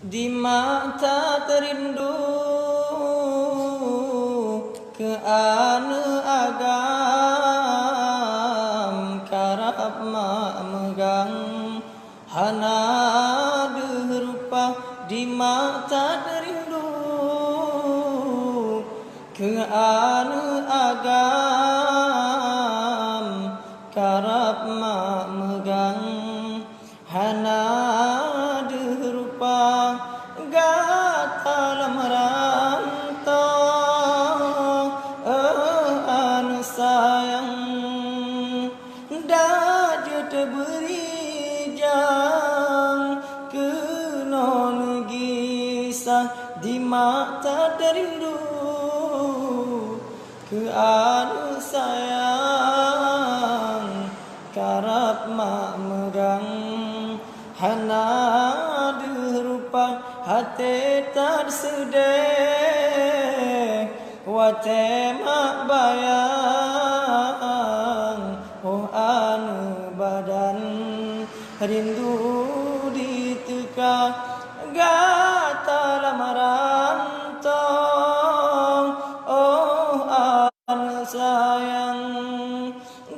di mata terindu ke ane agam karap mak megang hana derupa di mata terindu ke ane agam karap mak megang hana derupa gata lamrantau anu sayang daju teberi jang ke non gisah di mata terindu ke anu sayang karap mak megang hana derupa hati tersedih wate mak bayang oh anu badan rindu diteka gata lamarantau oh anu sayang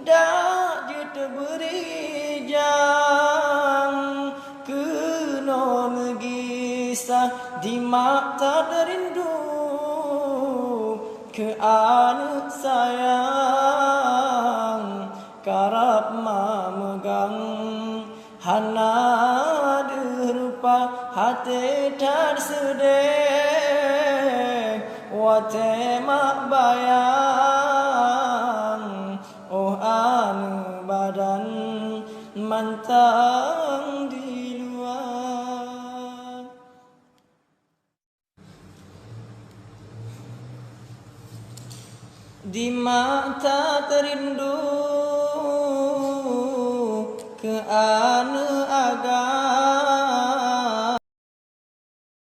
dak jut beri jang ke non gisah di mata terindu ke anu sayang karap mak megang hana derupa hati tersedih wate mak bayang oh anu badan mantang di luar. Di mata terindu ke